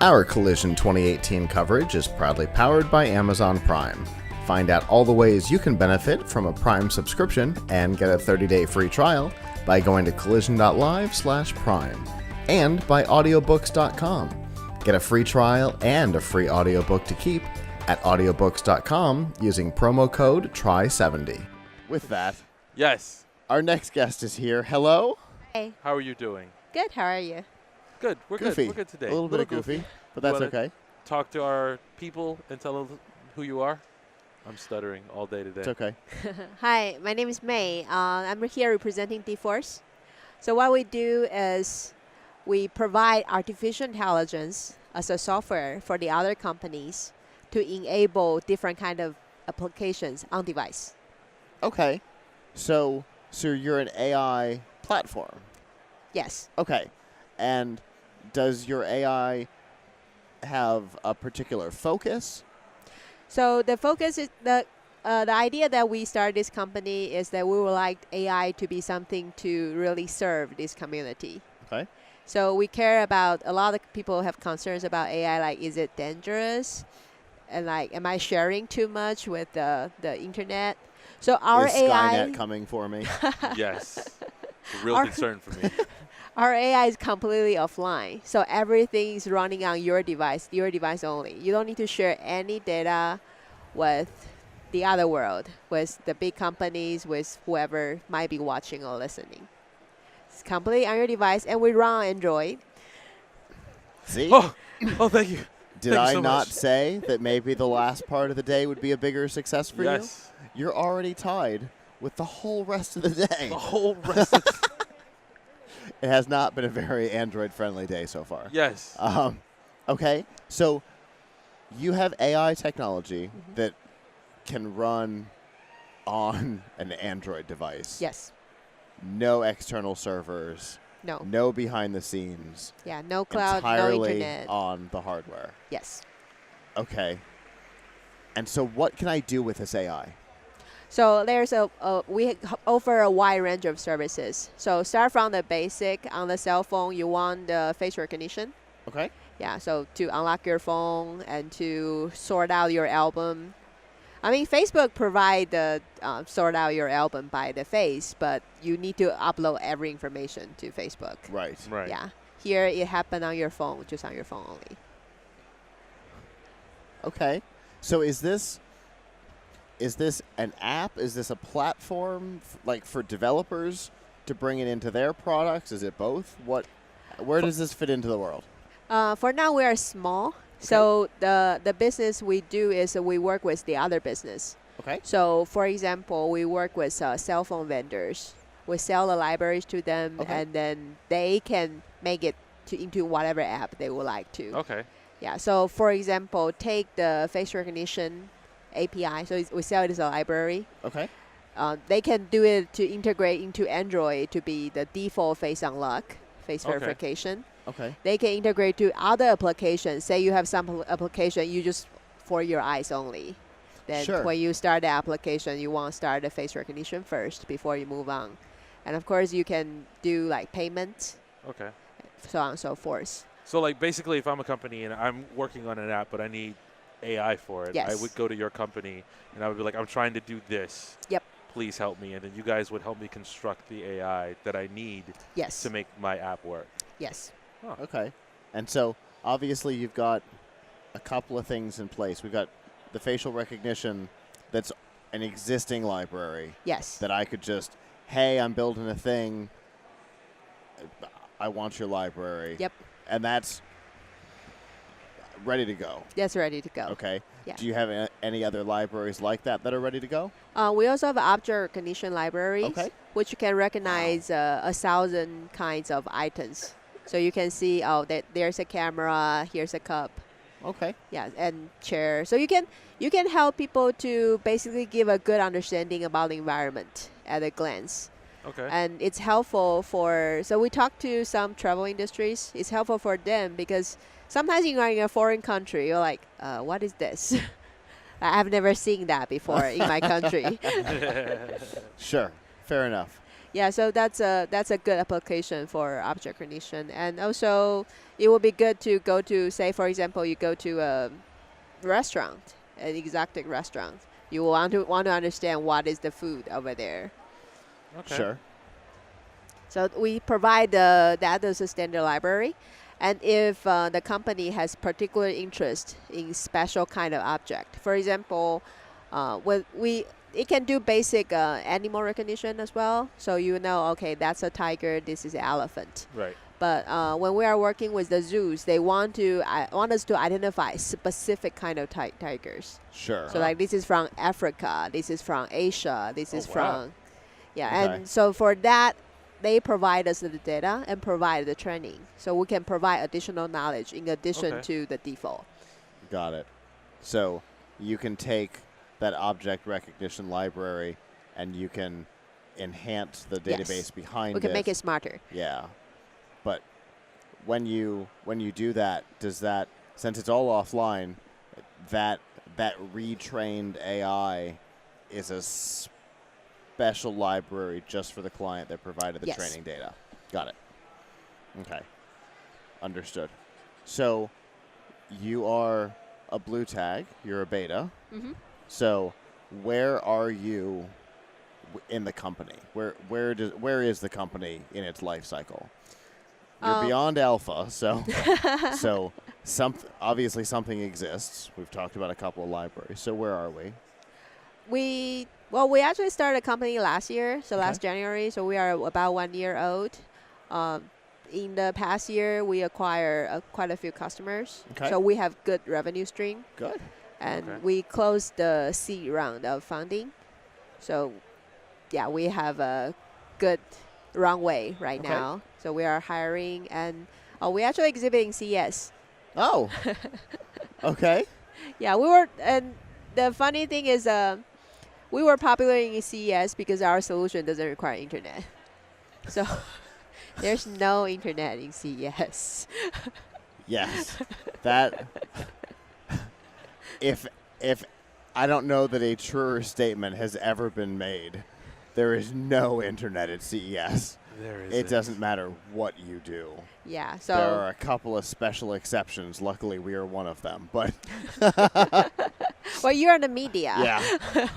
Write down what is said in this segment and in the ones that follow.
Our Collision 2018 coverage is proudly powered by Amazon Prime. Find out all the ways you can benefit from a Prime subscription and get a 30-day free trial by going to collision.live/prime and by audiobooks.com. Get a free trial and a free audiobook to keep at audiobooks.com using promo code TRY70. With that, Yes. our next guest is here. Hello? Hey, How are you doing? good. How are you? Good. We're Goofy. good. We're good today. A little bit of goofy, but that's wanna- okay. Talk to our people and tell them who you are. I'm stuttering all day today. It's okay. Hi, my name is May. I'm here representing D-Force. So what we do is we provide artificial intelligence as a software for the other companies to enable different kind of applications on device. Okay. So you're an AI platform. Yes. Okay. And does your AI have a particular focus? So the focus is the idea that we started this company is that we would like AI to be something to really serve this community. Okay. So we care about, a lot of people have concerns about AI, like is it dangerous? And like, am I sharing too much with the internet? So our Is AI, Skynet coming for me? Yes. It's a real Our- concern for me. our AI is completely offline. So everything is running on your device only. You don't need to share any data with the other world, with the big companies, with whoever might be watching or listening. It's completely on your device, and we run on Android. See? Oh, thank you. Did thank you I so not much. say that maybe the last part of the day would be a bigger success for Yes. you? You're already tied with the whole rest of the day. The whole rest of It has not been a very Android-friendly day so far. Yes. Okay, so you have AI technology that can run on an Android device. Yes. No external servers. No. No behind the scenes. Yeah, no cloud, no Entirely internet. on the hardware. Yes. Okay. And so what can I do with this AI? So there's we offer a wide range of services. So start from the basic. On the cell phone, you want the face recognition. Okay. Yeah, so to unlock your phone and to sort out your album. I mean, Facebook provide the sort out your album by the face, but you need to upload every information to Facebook. Right. Right. Yeah. Here it happened on your phone, just on your phone only. Okay. So is this an app? Is this a platform like for developers to bring it into their products? Is it both? Where does this fit into the world? For now, we are small. So the business we do is we work with the other business. Okay. So for example, we work with cell phone vendors. We sell the libraries to them, Okay. and then they can make it into whatever app they would like to. Okay. Yeah. So for example, take the face recognition API. So we sell it as a library. Okay. They can do it to integrate into Android to be the default face unlock, face Okay. verification. Okay. They can integrate to other applications. Say you have some application you just for your eyes only. Then Sure. when you start the application, you want to start the face recognition first before you move on. And of course, you can do like payment, Okay. so on and so forth. So, like, basically, if I'm a company and I'm working on an app, but I need AI for it, I Yes. would go to your company and I would be like, I'm trying to do this. Yep. Please help me. And then you guys would help me construct the AI that I need Yes. to make my app work. Yes. Okay. And so obviously you've got a couple of things in place. We've got the facial recognition that's an existing library Yes. that I could just, hey, I'm building a thing. I want your library. Yep. And that's ready to go. That's ready to go. Okay. Yeah. Do you have any other libraries like that are ready to go? We also have object recognition libraries, Okay. which can recognize 1,000 kinds of items. So you can see, oh, there's a camera, here's a cup, Okay. yeah, and chair. So you can help people to basically give a good understanding about the environment at a glance. Okay. And it's helpful so we talk to some travel industries. It's helpful for them because sometimes you are in a foreign country, you're like, what is this? I've never seen that before in my country. Sure. Fair enough. Yeah, so that's a good application for object recognition, and also it would be good to go to, say, for example, you go to a restaurant, an exotic restaurant. You will want to understand what is the food over there. Okay. Sure. So we provide that as a standard library, and if the company has particular interest in special kind of object, for example, it can do basic animal recognition as well. So you know, okay, that's a tiger, this is an elephant. Right. But when we are working with the zoos, they want us to identify specific kind of tigers. Sure. So like this is from Africa, this is from Asia, this is wow. from, yeah. Okay. And so for that, they provide us the data and provide the training. So we can provide additional knowledge in addition to the default. Got it. So you can take that object recognition library and you can enhance the database behind it. We can make it smarter. Yeah. But when you do that, does that, since it's all offline, that retrained AI is a special library just for the client that provided the training data? Got it. Okay. Understood. So you are a blue tag, you're a beta. Mm-hmm. So where are you in the company? Where is the company in its life cycle? You're beyond alpha, so obviously something exists. We've talked about a couple of libraries. So where are we? We actually started a company last year, so last January. So we are about 1 year old. In the past year, we acquired quite a few customers. Okay. So we have good revenue stream. Good. And we closed the seed round of funding. So, yeah, we have a good runway right now. So we are hiring, and we're actually exhibiting CES. Oh. Okay. Yeah, we were, and the funny thing is, we were popular in CES because our solution doesn't require internet. So there's no internet in CES. Yes. That. If I don't know that a truer statement has ever been made, there is no internet at CES. There is. It doesn't matter what you do. Yeah, so There are a couple of special exceptions. Luckily, we are one of them. But well, you're in the media. yeah,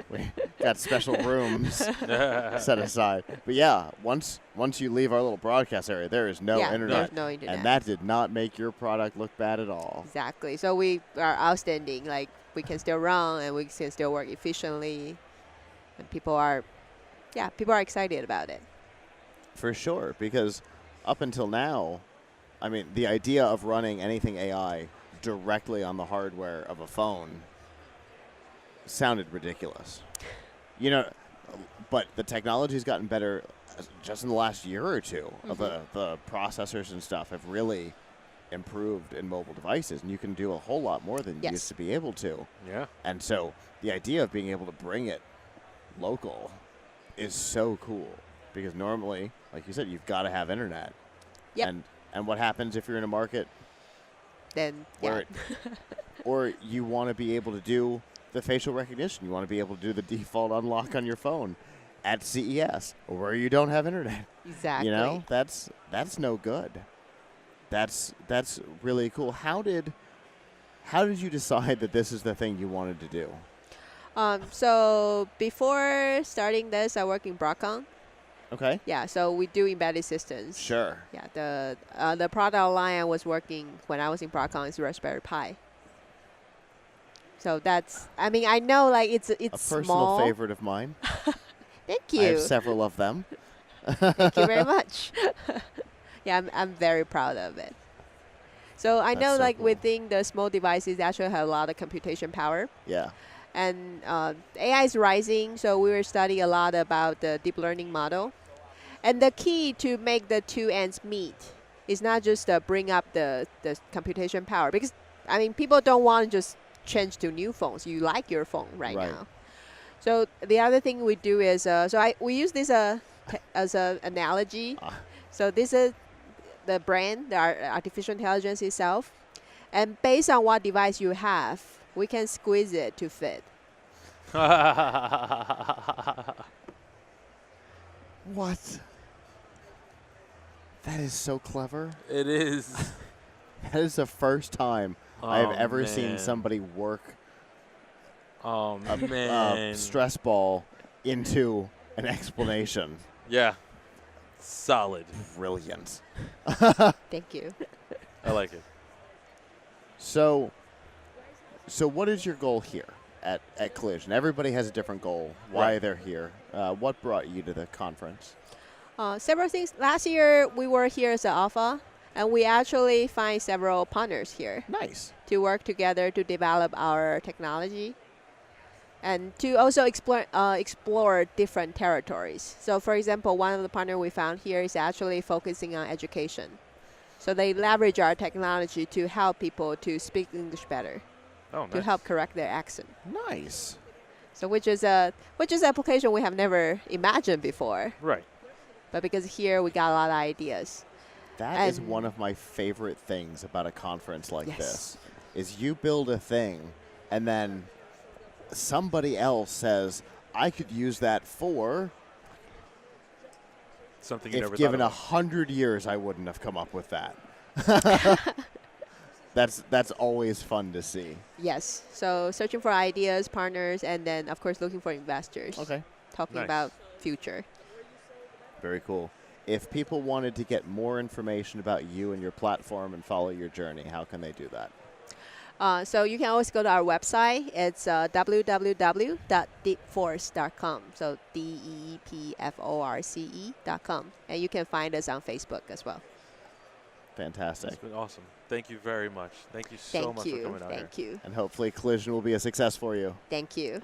we got special rooms set aside. But yeah, once you leave our little broadcast area, there is no internet. There's no internet. And that did not make your product look bad at all. Exactly. So we are outstanding. Like, we can still run and we can still work efficiently, and people are excited about it. For sure, because up until now, I mean, the idea of running anything AI directly on the hardware of a phone sounded ridiculous. You know, but the technology's gotten better just in the last year or two. The processors and stuff have really improved in mobile devices, and you can do a whole lot more than you used to be able to. Yeah. And so the idea of being able to bring it local is so cool, because normally, like you said, you've got to have internet. Yep. And what happens if you're in a market Then, where or you want to be able to do the facial recognition, you want to be able to do the default unlock on your phone at CES, where you don't have internet. Exactly. You know, that's no good. That's really cool. How did you decide that this is the thing you wanted to do? So before starting this, I work in Broadcom. Okay. Yeah, so we do embedded systems. Sure. Yeah, the product line I was working when I was in Broadcom is Raspberry Pi. So that's, I mean, I know, like, it's a personal small. favorite of mine. Thank you. I have several of them. Thank you very much. Yeah, I'm very proud of it. So I That's know, so like, cool. within the small devices, they actually have a lot of computation power. Yeah. And AI is rising, so we were studying a lot about the deep learning model. And the key to make the two ends meet is not just bring up the computation power, because, I mean, people don't want to just change to new phones. You like your phone right now. So the other thing we do is, we use this as an analogy. So this is the brain, the artificial intelligence itself. And based on what device you have, we can squeeze it to fit. What? That is so clever. It is. That is the first time I've Oh, ever seen man. somebody work Oh, a man. stress ball into an explanation. Yeah. Solid. Brilliant. Thank you. I like it. So what is your goal here at Collision? Everybody has a different goal. Why Right. they're here. What brought you to the conference? Several things. Last year, we were here as an alpha, and we actually find several partners here Nice. to work together to develop our technology and to also explore different territories. So, for example, one of the partners we found here is actually focusing on education. So they leverage our technology to help people to speak English better, Oh, to nice. help correct their accent. Nice. So which is an application we have never imagined before. Right. But because here we got a lot of ideas. That is And- one of my favorite things about a conference like Yes. this, is you build a thing and then somebody else says, I could use that for, Something you if never given thought 100 years, I wouldn't have come up with that. That's always fun to see. Yes. So searching for ideas, partners, and then of course looking for investors. Okay. Talking Nice. about future. Very cool. If people wanted to get more information about you and your platform and follow your journey, how can they do that? So you can always go to our website. It's www.deepforce.com. So DEEPFORCE.com. And you can find us on Facebook as well. Fantastic. It's been awesome. Thank you very much. Thank you so much for coming out here. Thank you. And hopefully Collision will be a success for you. Thank you.